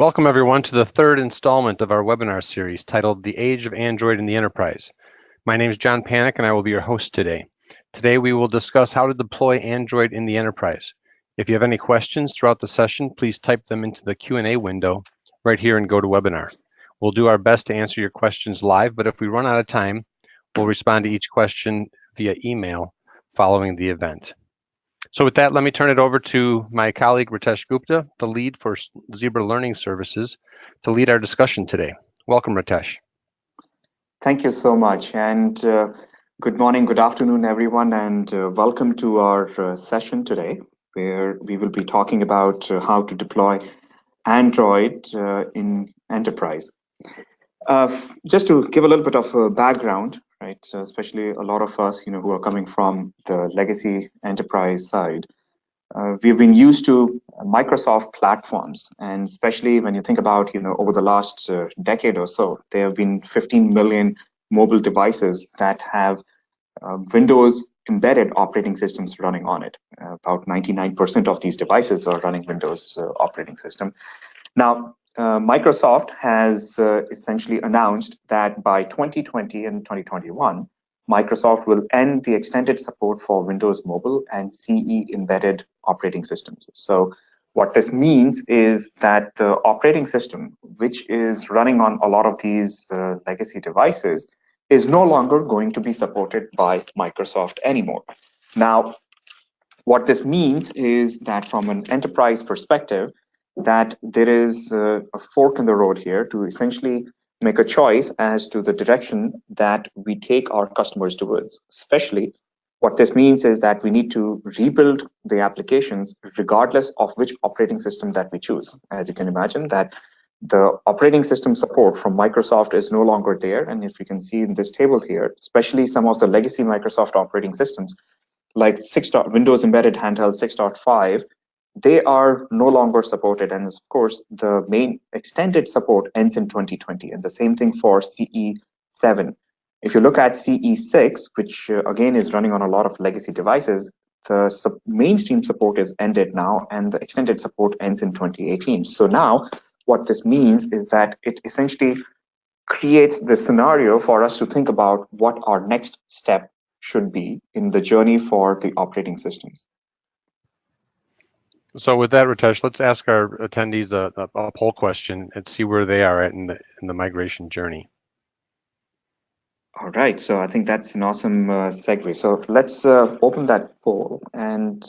Welcome everyone to the third installment of our webinar series titled The Age of Android in the Enterprise. My name is John Panic and I will be your host today. Today we will discuss how to deploy Android in the enterprise. If you have any questions throughout the session, please type them into the Q&A window right here in GoToWebinar. We'll do our best to answer your questions live, but if we run out of time, we'll respond to each question via email following the event. So with that, let me turn it over to my colleague, Ritesh Gupta, the lead for Zebra Learning Services, to lead our discussion today. Welcome, Ritesh. Thank you so much. And good morning, good afternoon, everyone, and welcome to our session today, where we will be talking about how to deploy Android in enterprise. Just to give a little bit of background, right? So especially a lot of us, who are coming from the legacy enterprise side, we've been used to Microsoft platforms, and especially when you think about, over the last decade or so, there have been 15 million mobile devices that have Windows embedded operating systems running on it. About 99% of these devices are running Windows operating system. Now, Microsoft has essentially announced that by 2020 and 2021, Microsoft will end the extended support for Windows Mobile and CE embedded operating systems. So what this means is that the operating system, which is running on a lot of these legacy devices, is no longer going to be supported by Microsoft anymore. Now, what this means is that from an enterprise perspective, that there is a fork in the road here to essentially make a choice as to the direction that we take our customers towards. Especially what this means is that we need to rebuild the applications regardless of which operating system that we choose. As you can imagine, that the operating system support from Microsoft is no longer there. And if you can see in this table here, especially some of the legacy Microsoft operating systems, like Windows Embedded Handheld 6.5, they are no longer supported. And of course, the main extended support ends in 2020. And the same thing for CE7. If you look at CE6, which again is running on a lot of legacy devices, the mainstream support is ended now, and the extended support ends in 2018. So now what this means is that it essentially creates the scenario for us to think about what our next step should be in the journey for the operating systems. So with that, Ritesh, let's ask our attendees a poll question and see where they are at in the migration journey. All right, so I think that's an awesome segue. So let's open that poll, and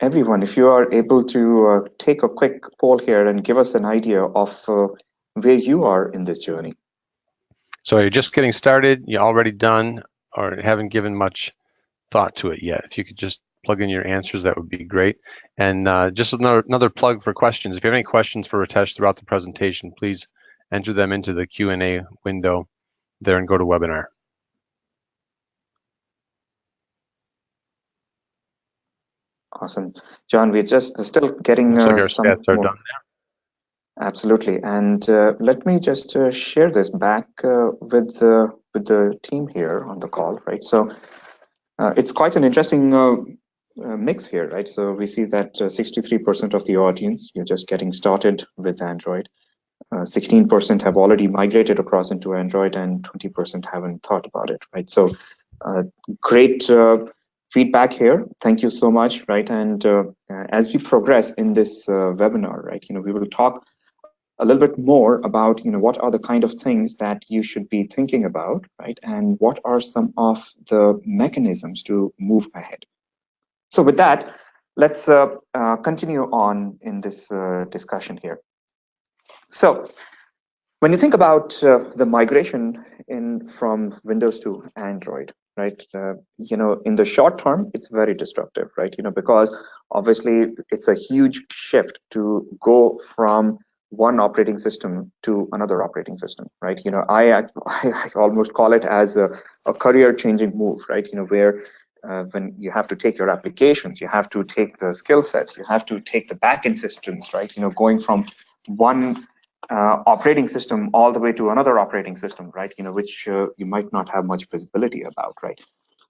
everyone, if you are able to take a quick poll here and give us an idea of where you are in this journey. So you're just getting started, you're already done, or haven't given much thought to it yet. If you could just plug in your answers, that would be great. And just another plug for questions. If you have any questions for Ritesh throughout the presentation, please enter them into the Q&A window there and GoToWebinar. Awesome. John, we're just still getting Looks like our some stats are more. done there. Absolutely. And let me just share this back with the team here on the call, right? So it's quite an interesting mix here, right? So we see that 63% of the audience, you're just getting started with Android. 16% have already migrated across into Android, and 20% haven't thought about it, right? So great feedback here. Thank you so much, right? And as we progress in this webinar, right, we will talk a little bit more about, what are the kind of things that you should be thinking about, right? And what are some of the mechanisms to move ahead. So with that, let's continue on in this discussion here. So when you think about the migration from Windows to Android, right, in the short term, it's very disruptive, right? Because obviously it's a huge shift to go from one operating system to another operating system, right? I almost call it as a career-changing move, right? Where when you have to take your applications, you have to take the skill sets, you have to take the backend systems, right? Going from one operating system all the way to another operating system, right? Which you might not have much visibility about, right?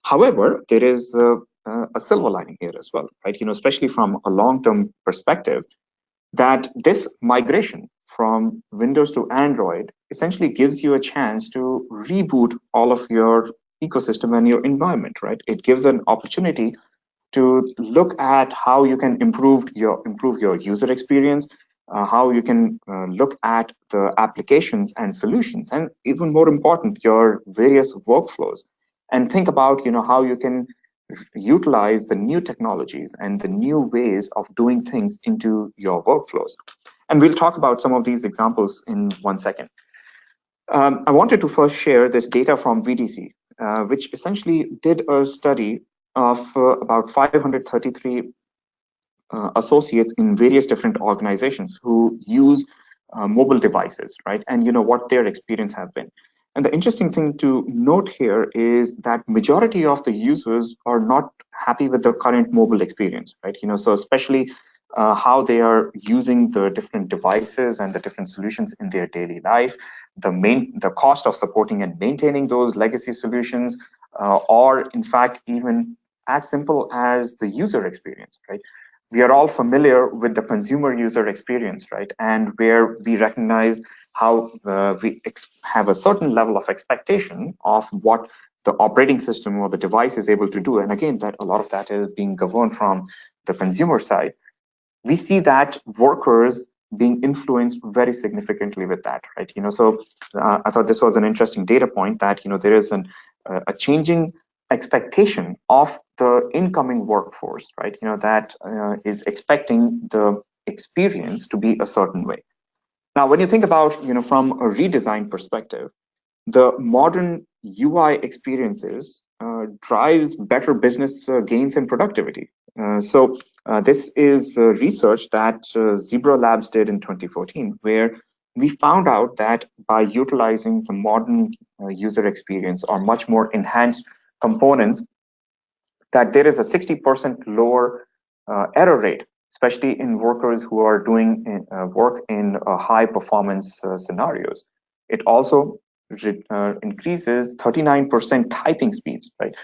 However, there is a silver lining here as well, right? Especially from a long-term perspective, that this migration from Windows to Android essentially gives you a chance to reboot all of your ecosystem and your environment, right? It gives an opportunity to look at how you can improve your user experience, how you can look at the applications and solutions, and even more important, your various workflows, and think about how you can utilize the new technologies and the new ways of doing things into your workflows. And we'll talk about some of these examples in 1 second. I wanted to first share this data from VDC, which essentially did a study of about 533 associates in various different organizations who use mobile devices, right? And what their experience have been. And the interesting thing to note here is that majority of the users are not happy with the current mobile experience, right? So especially how they are using the different devices and the different solutions in their daily life, the cost of supporting and maintaining those legacy solutions, or in fact even as simple as the user experience, right? We are all familiar with the consumer user experience, right? And where we recognize how we have a certain level of expectation of what the operating system or the device is able to do. And again, that a lot of that is being governed from the consumer side. We see that workers being influenced very significantly with that, right? So I thought this was an interesting data point that there is a changing expectation of the incoming workforce, right? That is expecting the experience to be a certain way. Now, when you think about from a redesign perspective, the modern UI experiences drives better business gains and productivity. This is research that Zebra Labs did in 2014, where we found out that by utilizing the modern user experience or much more enhanced components, that there is a 60% lower error rate, especially in workers who are doing work in high performance scenarios. It also increases 39% typing speeds, right?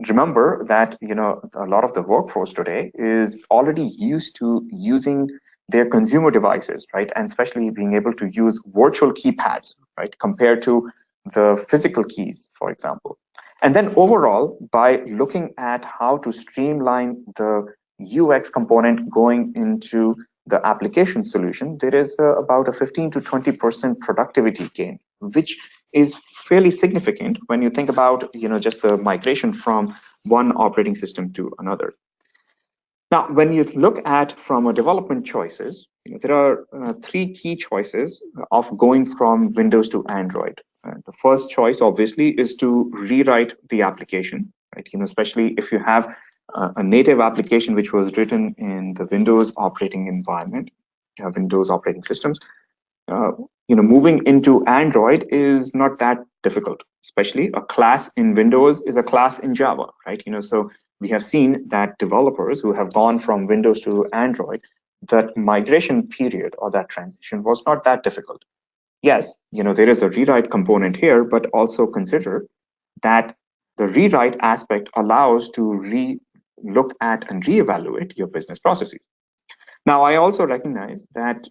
Remember that a lot of the workforce today is already used to using their consumer devices, right? And especially being able to use virtual keypads, right? Compared to the physical keys, for example. And then overall, by looking at how to streamline the UX component going into the application solution, there is about a 15 to 20% productivity gain, which is fairly significant when you think about just the migration from one operating system to another. Now, when you look at from a development choices, there are three key choices of going from Windows to Android. The first choice, obviously, is to rewrite the application, right? Especially if you have a native application which was written in the Windows operating environment, Windows operating systems. Moving into Android is not that difficult, especially a class in Windows is a class in Java, right? So we have seen that developers who have gone from Windows to Android, that migration period or that transition was not that difficult. Yes, there is a rewrite component here, but also consider that the rewrite aspect allows to look at and reevaluate your business processes. Now, I also recognize that,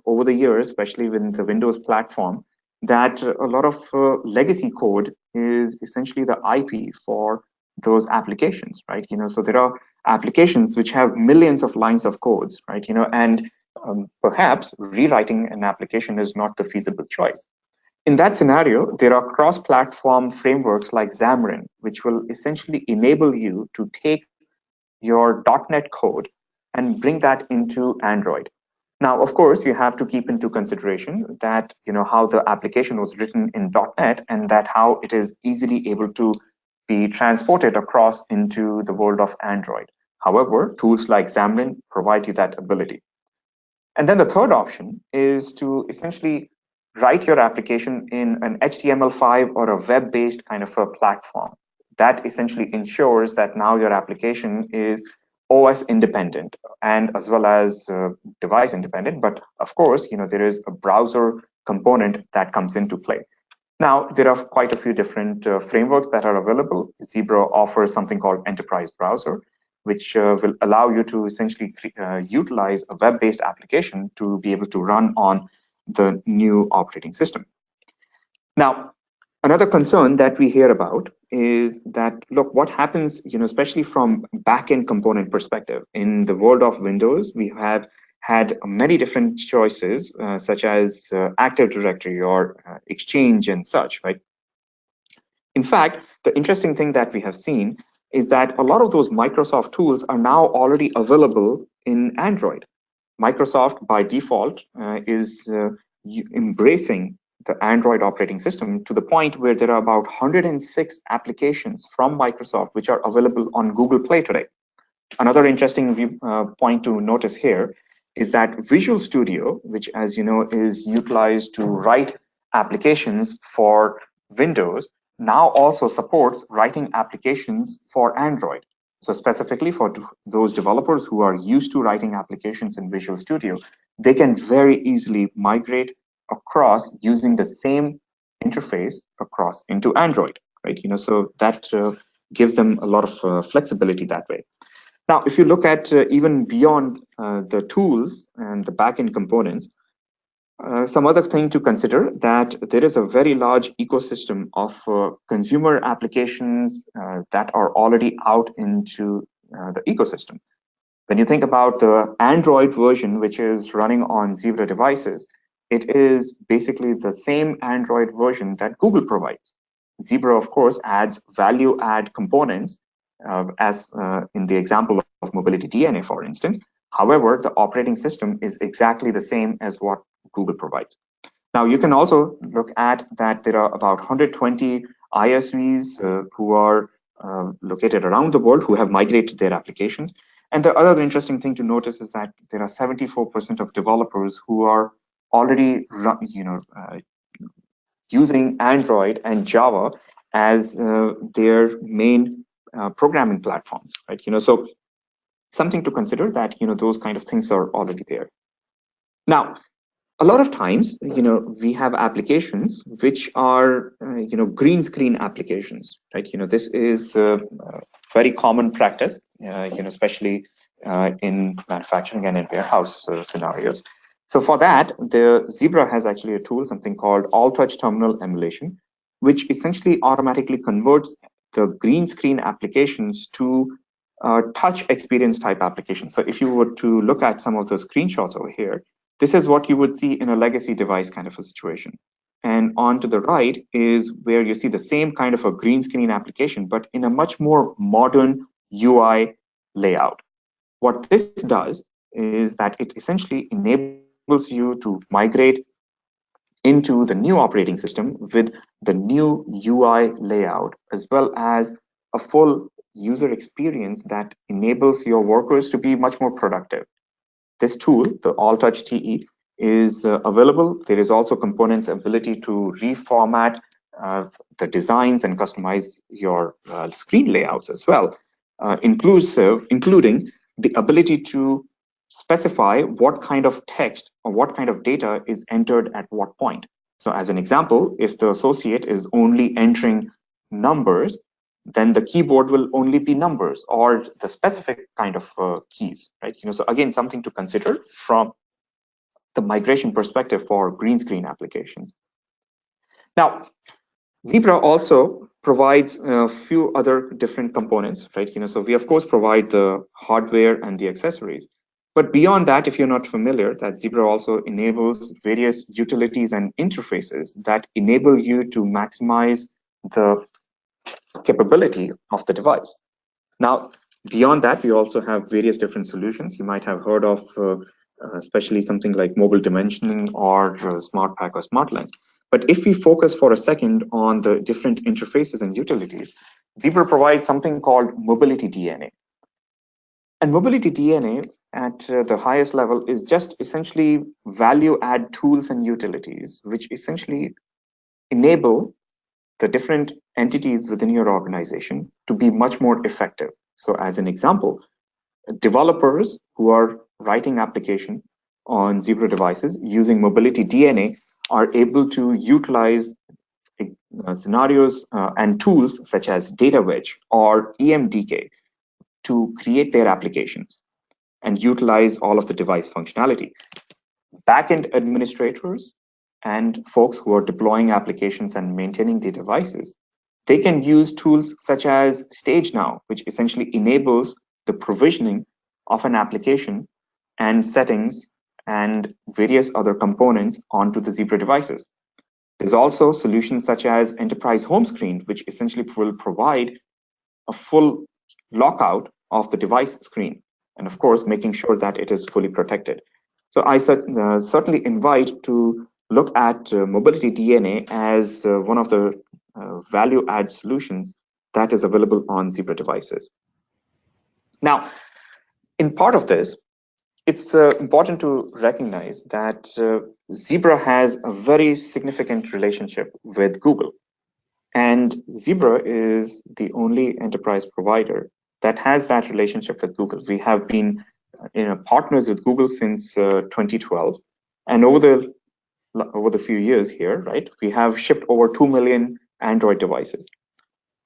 over the years, especially with the Windows platform, that a lot of legacy code is essentially the IP for those applications, right? So there are applications which have millions of lines of codes, right? And perhaps rewriting an application is not the feasible choice. In that scenario, there are cross-platform frameworks like Xamarin, which will essentially enable you to take your .NET code and bring that into Android. Now, of course, you have to keep into consideration that how the application was written in .NET and that how it is easily able to be transported across into the world of Android. However, tools like Xamarin provide you that ability. And then the third option is to essentially write your application in an HTML5 or a web-based kind of a platform. That essentially ensures that now your application is OS independent and as well as device independent. But of course, there is a browser component that comes into play. Now, there are quite a few different frameworks that are available. Zebra offers something called Enterprise Browser. which will allow you to essentially utilize a web-based application to be able to run on the new operating system. Now, another concern that we hear about is that, look, what happens, especially from backend component perspective. In the world of Windows, we have had many different choices, such as Active Directory or Exchange and such, right? In fact, the interesting thing that we have seen is that a lot of those Microsoft tools are now already available in Android. Microsoft, by default, is embracing the Android operating system to the point where there are about 106 applications from Microsoft which are available on Google Play today. Another interesting point to notice here is that Visual Studio, which, as you know, is utilized to write applications for Windows, now also supports writing applications for Android. So specifically for those developers who are used to writing applications in Visual Studio, they can very easily migrate across using the same interface across into Android, right? So that gives them a lot of flexibility that way. Now, if you look at even beyond the tools and the backend components, some other thing to consider that there is a very large ecosystem of consumer applications that are already out into the ecosystem. When you think about the Android version, which is running on Zebra devices, it is basically the same Android version that Google provides. Zebra, of course, adds value add components, as in the example of Mobility DNA, for instance. However, the operating system is exactly the same as what Google provides. Now, you can also look at that there are about 120 ISVs who are located around the world who have migrated their applications. And the other interesting thing to notice is that there are 74% of developers who are already using Android and Java as their main programming platforms, right? So something to consider that those kind of things are already there. Now, a lot of times, we have applications which are, green screen applications, right? This is very common practice, especially in manufacturing and in warehouse scenarios. So for that, the Zebra has actually a tool, something called all-touch terminal emulation, which essentially automatically converts the green screen applications to touch experience type applications. So if you were to look at some of those screenshots over here, this is what you would see in a legacy device kind of a situation. And on to the right is where you see the same kind of a green screen application, but in a much more modern UI layout. What this does is that it essentially enables you to migrate into the new operating system with the new UI layout, as well as a full user experience that enables your workers to be much more productive. This tool, the All-Touch TE, is available. There is also components ability to reformat the designs and customize your screen layouts as well, including the ability to specify what kind of text or what kind of data is entered at what point. So as an example, if the associate is only entering numbers, then the keyboard will only be numbers or the specific kind of keys, right? So again, something to consider from the migration perspective for green screen applications. Now, Zebra also provides a few other different components, right? So we of course provide the hardware and the accessories. But beyond that, if you're not familiar, that Zebra also enables various utilities and interfaces that enable you to maximize the capability of the device. Now, beyond that, we also have various different solutions. You might have heard of especially something like mobile dimensioning or SmartPack or SmartLens. But if we focus for a second on the different interfaces and utilities, Zebra provides something called Mobility DNA. And Mobility DNA at the highest level is just essentially value add tools and utilities, which essentially enable the different entities within your organization to be much more effective. So as an example, developers who are writing application on Zebra devices using Mobility DNA are able to utilize scenarios and tools such as Data Wedge or EMDK, to create their applications and utilize all of the device functionality. Backend administrators and folks who are deploying applications and maintaining the devices, they can use tools such as StageNow, which essentially enables the provisioning of an application and settings and various other components onto the Zebra devices. There's also solutions such as Enterprise Home Screen, which essentially will provide a full lockout of the device screen, and of course, making sure that it is fully protected. So I certainly invite to look at Mobility DNA as one of the value add solutions that is available on Zebra devices. Now, in part of this, it's important to recognize that Zebra has a very significant relationship with Google. And Zebra is the only enterprise provider that has that relationship with Google. We have been partners with Google since 2012. And over the few years here, right, we have shipped over 2 million Android devices.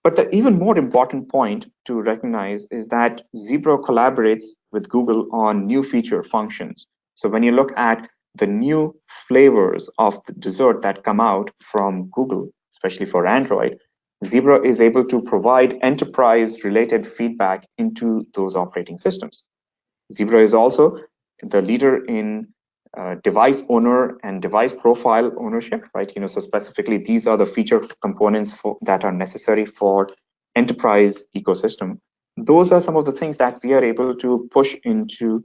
But the even more important point to recognize is that Zebra collaborates with Google on new feature functions. So when you look at the new flavors of the dessert that come out from Google, especially for Android, Zebra is able to provide enterprise-related feedback into those operating systems. Zebra is also the leader in device owner and device profile ownership, right? So specifically, these are the feature components that are necessary for enterprise ecosystem. Those are some of the things that we are able to push into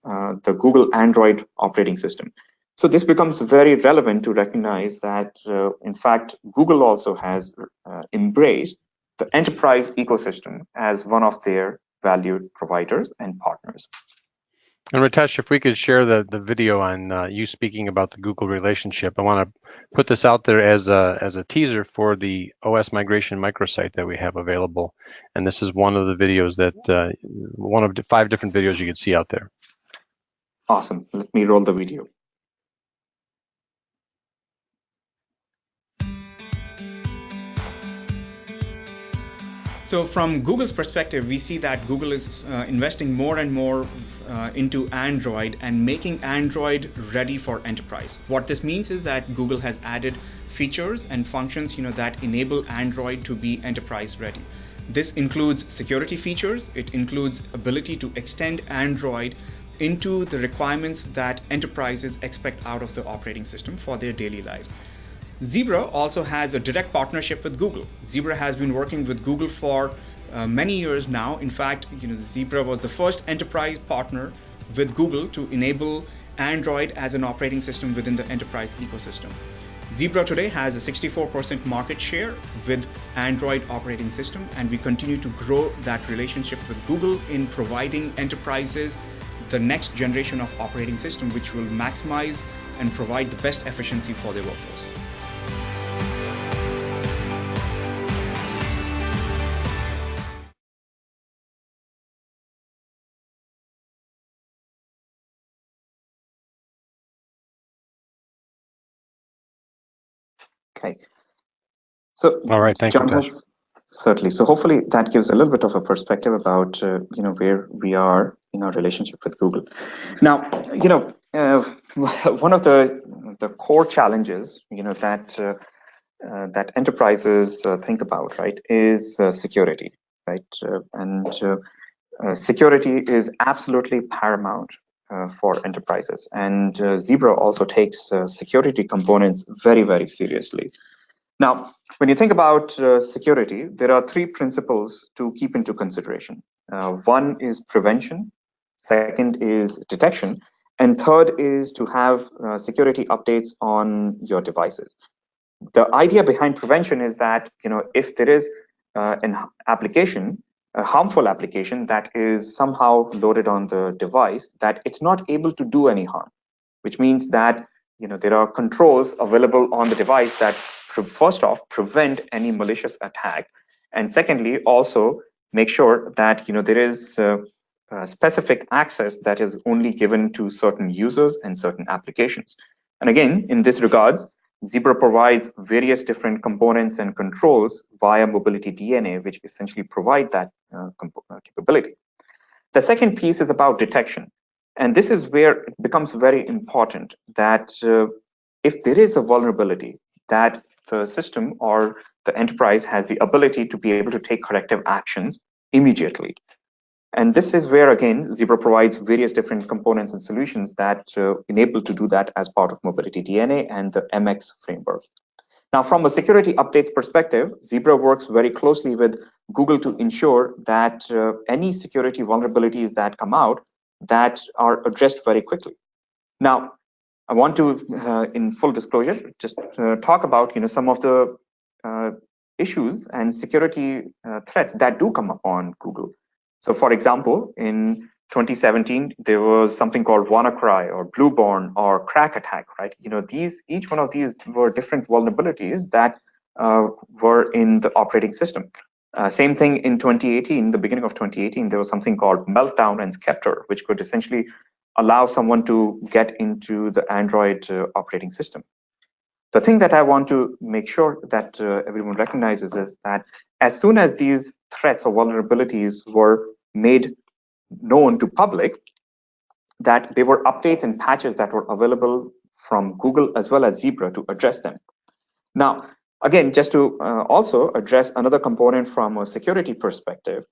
the Google Android operating system. So this becomes very relevant to recognize that, in fact, Google also has embraced the enterprise ecosystem as one of their valued providers and partners. And Ritesh, if we could share the video on you speaking about the Google relationship, I want to put this out there as a teaser for the OS migration microsite that we have available. And this is one of the videos that, one of the 5 different videos you can see out there. Awesome. Let me roll the video. So from Google's perspective, we see that Google is investing more and more into Android and making Android ready for enterprise. What this means is that Google has added features and functions that enable Android to be enterprise ready. This includes security features. It includes ability to extend Android into the requirements that enterprises expect out of the operating system for their daily lives. Zebra also has a direct partnership with Google. Zebra has been working with Google for many years now. In fact, Zebra was the first enterprise partner with Google to enable Android as an operating system within the enterprise ecosystem. Zebra today has a 64% market share with Android operating system, and we continue to grow that relationship with Google in providing enterprises the next generation of operating system, which will maximize and provide the best efficiency for their workforce. Okay. So, all right, thank you. Certainly. So hopefully that gives a little bit of a perspective about where we are in our relationship with Google. Now, one of the core challenges that enterprises think about, right, is security, right, and security is absolutely paramount for enterprises, and Zebra also takes security components very, very seriously. Now, when you think about security, there are 3 principles to keep into consideration. One is prevention, second is detection, and third is to have security updates on your devices. The idea behind prevention is that if there is an application, a harmful application that is somehow loaded on the device, that it's not able to do any harm, which means that there are controls available on the device that first off prevent any malicious attack, and secondly also make sure that there is specific access that is only given to certain users and certain applications. And again, in this regards, Zebra provides various different components and controls via mobility DNA, which essentially provide that capability. The second piece is about detection. And this is where it becomes very important that if there is a vulnerability, that the system or the enterprise has the ability to be able to take corrective actions immediately. And this is where, again, Zebra provides various different components and solutions that enable to do that as part of Mobility DNA and the MX framework. Now, from a security updates perspective, Zebra works very closely with Google to ensure that any security vulnerabilities that come out that are addressed very quickly. Now, I want to, in full disclosure, just talk about some of the issues and security threats that do come up on Google. So, for example, in 2017, there was something called WannaCry or Blueborn or Crack Attack, right? Each one of these were different vulnerabilities that were in the operating system. Same thing in 2018, the beginning of 2018, there was something called Meltdown and Scepter, which could essentially allow someone to get into the Android operating system. The thing that I want to make sure that everyone recognizes is that as soon as these threats or vulnerabilities were made known to public, that there were updates and patches that were available from Google as well as Zebra to address them. Now, again, just to also address another component from a security perspective,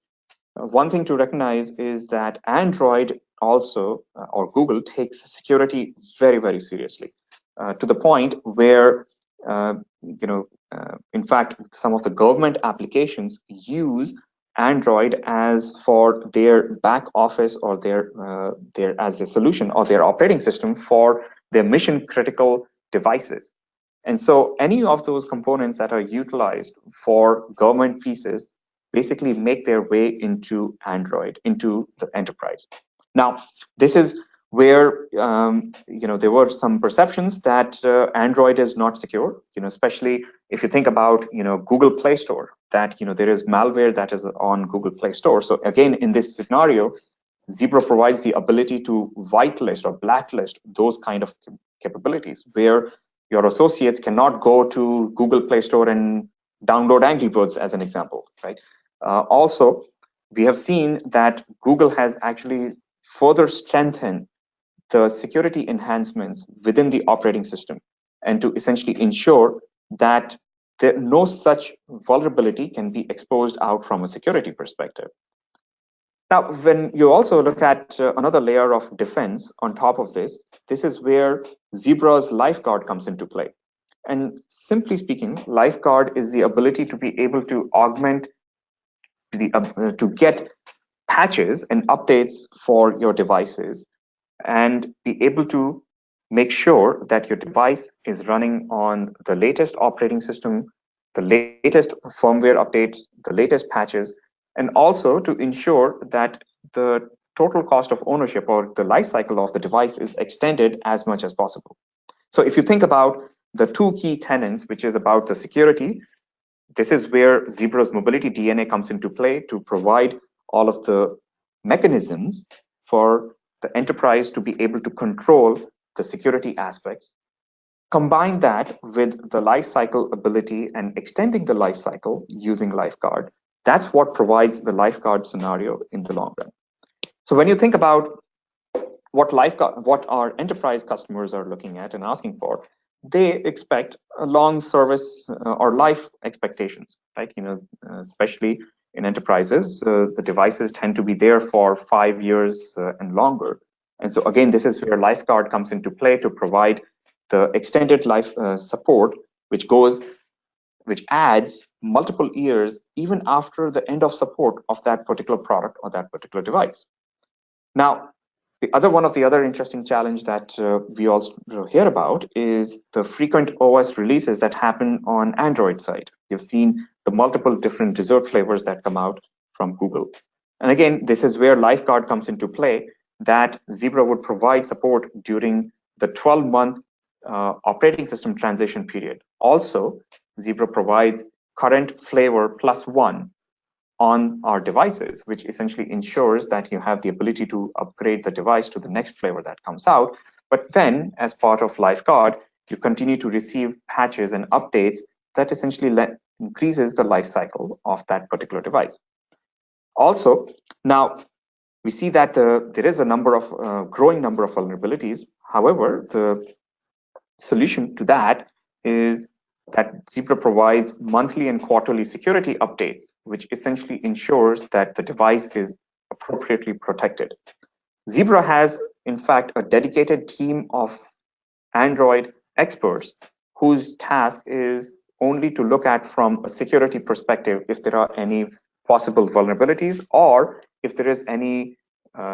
one thing to recognize is that Android also, or Google, takes security very, very seriously, to the point where, in fact, some of the government applications use Android as for their back office or their as a solution or their operating system for their mission critical devices. And so any of those components that are utilized for government pieces basically make their way into Android, into the enterprise. Now, this is where there were some perceptions that Android is not secure, especially if you think about Google Play Store, that there is malware that is on Google Play Store. So again, in this scenario, Zebra provides the ability to whitelist or blacklist those kind of capabilities where your associates cannot go to Google Play Store and download Angry Birds as an example, right? Also, we have seen that Google has actually further strengthened the security enhancements within the operating system and to essentially ensure that no such vulnerability can be exposed out from a security perspective. Now, when you also look at another layer of defense on top of this, this is where Zebra's Lifeguard comes into play. And simply speaking, Lifeguard is the ability to be able to augment to get patches and updates for your devices and be able to make sure that your device is running on the latest operating system, the latest firmware updates, the latest patches, and also to ensure that the total cost of ownership or the life cycle of the device is extended as much as possible. So if you think about the two key tenets, which is about the security, this is where Zebra's Mobility DNA comes into play to provide all of the mechanisms for the enterprise to be able to control the security aspects. Combine that with the lifecycle ability and extending the lifecycle using Lifeguard. That's what provides the Lifeguard scenario in the long run. So when you think about what our enterprise customers are looking at and asking for, they expect a long service or life expectations, right? Especially in enterprises, the devices tend to be there for 5 years and longer. And so again, this is where Lifeguard comes into play to provide the extended life support, which adds multiple years even after the end of support of that particular product or that particular device. Now, one of the other interesting challenge that we also hear about is the frequent OS releases that happen on Android side. You've seen the multiple different dessert flavors that come out from Google. And again, this is where Lifeguard comes into play, that Zebra would provide support during the 12-month operating system transition period. Also, Zebra provides current flavor +1 on our devices, which essentially ensures that you have the ability to upgrade the device to the next flavor that comes out. But then, as part of Lifeguard, you continue to receive patches and updates that essentially increases the life cycle of that particular device. Also, now we see that there is a growing number of vulnerabilities. However, the solution to that is that Zebra provides monthly and quarterly security updates, which essentially ensures that the device is appropriately protected. Zebra has, in fact, a dedicated team of Android experts whose task is only to look at from a security perspective if there are any possible vulnerabilities or if there is any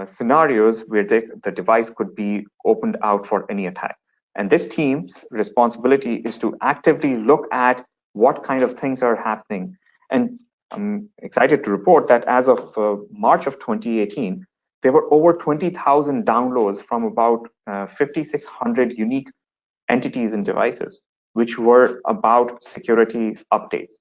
scenarios where the device could be opened out for any attack. And this team's responsibility is to actively look at what kind of things are happening. And I'm excited to report that as of March of 2018, there were over 20,000 downloads from about 5,600 unique entities and devices, which were about security updates.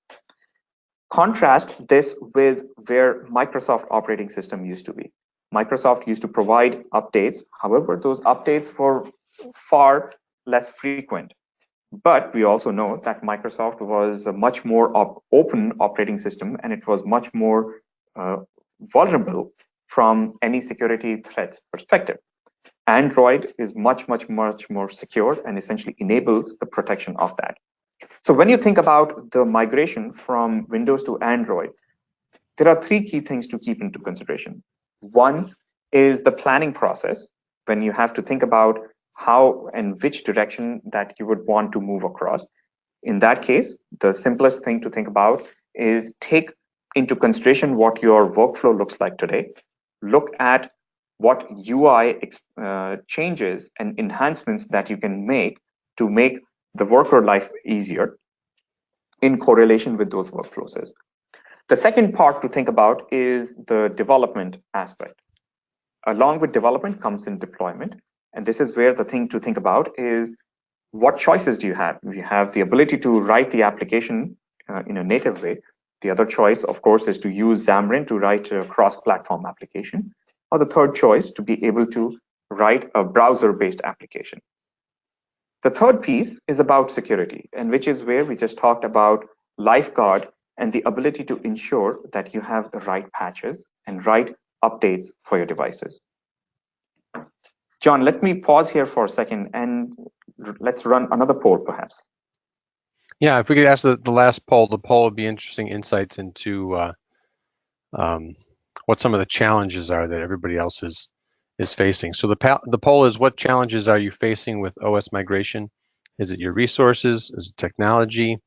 Contrast this with where Microsoft operating system used to be. Microsoft used to provide updates. However, those updates were far less frequent. But we also know that Microsoft was a much more open operating system, and it was much more vulnerable from any security threats perspective. Android is much more secure and essentially enables the protection of that. So when you think about the migration from Windows to Android, there are three key things to keep into consideration. One is the planning process, when you have to think about how and which direction that you would want to move across. In that case, the simplest thing to think about is take into consideration what your workflow looks like today. Look at what UI changes and enhancements that you can make to make the worker life easier in correlation with those workflows. The second part to think about is the development aspect. Along with development comes in deployment. And this is where the thing to think about is what choices do you have? You have the ability to write the application in a native way. The other choice, of course, is to use Xamarin to write a cross-platform application. Or the third choice, to be able to write a browser-based application. The third piece is about security, and which is where we just talked about Lifeguard and the ability to ensure that you have the right patches and right updates for your devices. John, let me pause here for a second and let's run another poll, perhaps. Yeah, if we could ask the last poll, the poll would be interesting insights into what some of the challenges are that everybody else is facing. So the poll is, what challenges are you facing with OS migration? Is it your resources? Is it technology?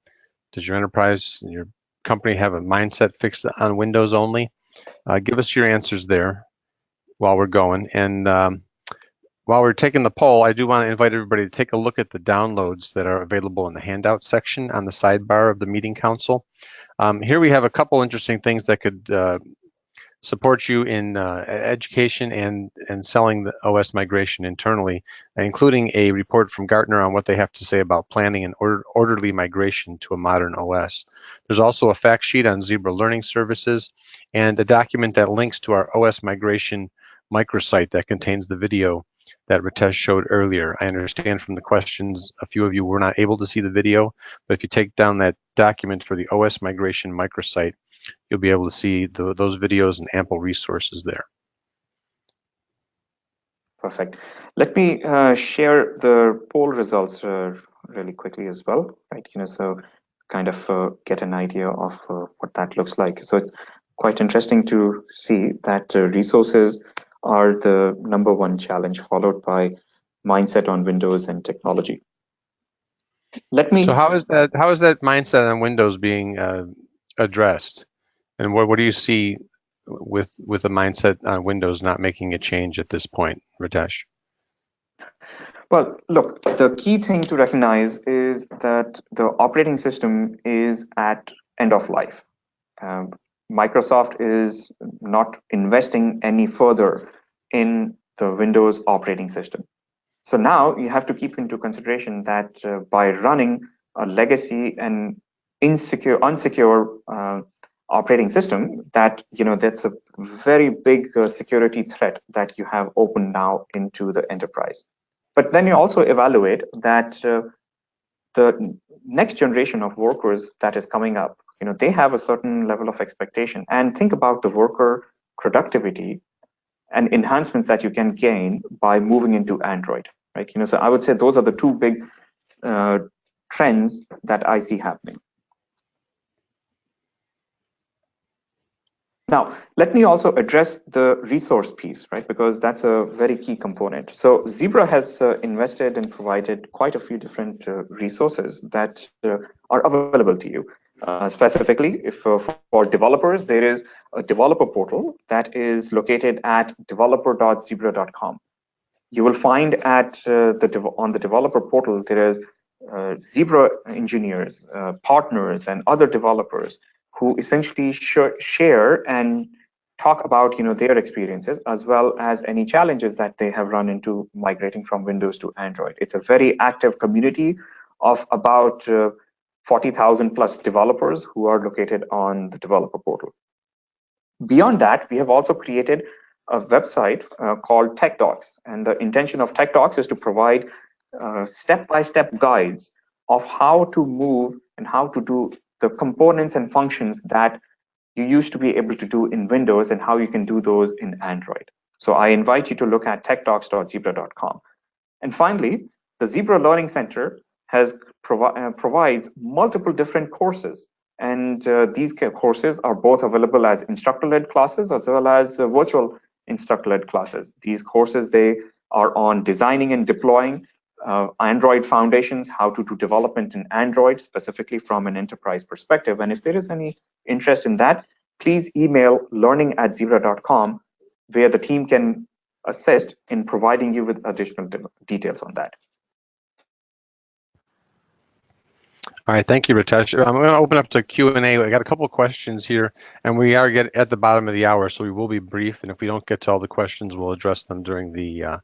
Does your enterprise and your company have a mindset fixed on Windows only? Give us your answers there while we're going. And while we're taking the poll, I do want to invite everybody to take a look at the downloads that are available in the handout section on the sidebar of the meeting console. Here we have a couple interesting things that could support you in education and selling the OS migration internally, including a report from Gartner on what they have to say about planning an orderly migration to a modern OS. There's also a fact sheet on Zebra Learning Services and a document that links to our OS migration microsite that contains the video that Ritesh showed earlier. I understand from the questions, a few of you were not able to see the video, but if you take down that document for the OS migration microsite, you'll be able to see those videos and ample resources there. Perfect. Let me share the poll results really quickly as well, right? So kind of get an idea of what that looks like. So it's quite interesting to see that resources are the #1 challenge, followed by mindset on Windows and technology. So how is that mindset on Windows being addressed? And what do you see with the mindset on Windows not making a change at this point, Ritesh? Well, look, the key thing to recognize is that the operating system is at end of life. Microsoft is not investing any further in the Windows operating system. So now you have to keep into consideration that by running a legacy and unsecure operating system, that that's a very big security threat that you have opened now into the enterprise. But then you also evaluate that the next generation of workers that is coming up, they have a certain level of expectation. And think about the worker productivity and enhancements that you can gain by moving into Android, right? So I would say those are the two big trends that I see happening. Now, let me also address the resource piece, right? Because that's a very key component. So Zebra has invested and provided quite a few different resources that are available to you. Specifically, if for developers, there is a developer portal that is located at developer.zebra.com. You will find at on the developer portal, there is Zebra engineers, partners, and other developers who essentially share and talk about their experiences, as well as any challenges that they have run into migrating from Windows to Android. It's a very active community of about 40,000 plus developers who are located on the developer portal. Beyond that, we have also created a website called Tech Docs, and the intention of Tech Docs is to provide step-by-step guides of how to move and how to do the components and functions that you used to be able to do in Windows and how you can do those in Android. So I invite you to look at techdocs.zebra.com. And finally, the Zebra Learning Center provides multiple different courses. And these courses are both available as instructor-led classes as well as virtual instructor-led classes. These courses, they are on designing and deploying Android foundations, how to do development in Android, specifically from an enterprise perspective. And if there is any interest in that, please email learning@zebra.com, where the team can assist in providing you with additional details on that. All right, thank you, Ritesh. I'm going to open up to Q&A. I got a couple of questions here, and we are getting at the bottom of the hour, so we will be brief. And if we don't get to all the questions, we'll address them during the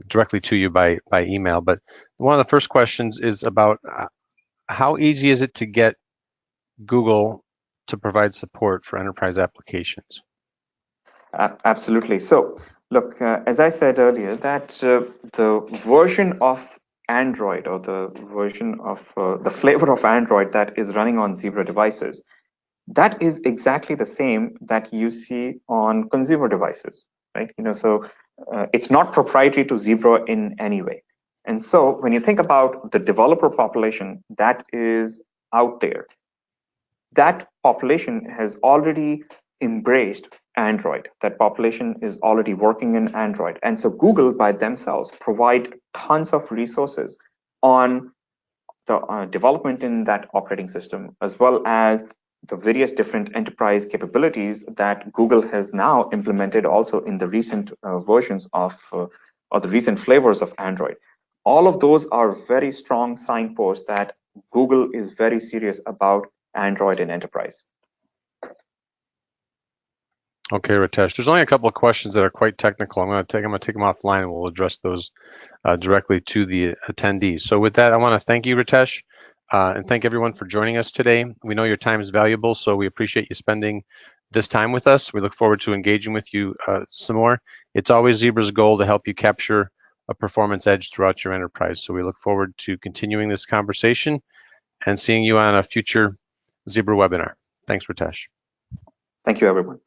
directly to you by email. But one of the first questions is about how easy is it to get Google to provide support for enterprise applications? Absolutely. So, look, as I said earlier, that the version of Android, or the version of the flavor of Android that is running on Zebra devices, that is exactly the same that you see on consumer devices, right? So it's not proprietary to Zebra in any way. And so when you think about the developer population that is out there, that population has already embraced Android. That population is already working in Android. And so Google by themselves provide tons of resources on the development in that operating system, as well as the various different enterprise capabilities that Google has now implemented also in the recent versions of, or the recent flavors of Android. All of those are very strong signposts that Google is very serious about Android and enterprise. Okay, Ritesh. There's only a couple of questions that are quite technical. I'm going to take them offline, and we'll address those directly to the attendees. So with that, I want to thank you, Ritesh, and thank everyone for joining us today. We know your time is valuable, so we appreciate you spending this time with us. We look forward to engaging with you some more. It's always Zebra's goal to help you capture a performance edge throughout your enterprise. So we look forward to continuing this conversation and seeing you on a future Zebra webinar. Thanks, Ritesh. Thank you, everyone.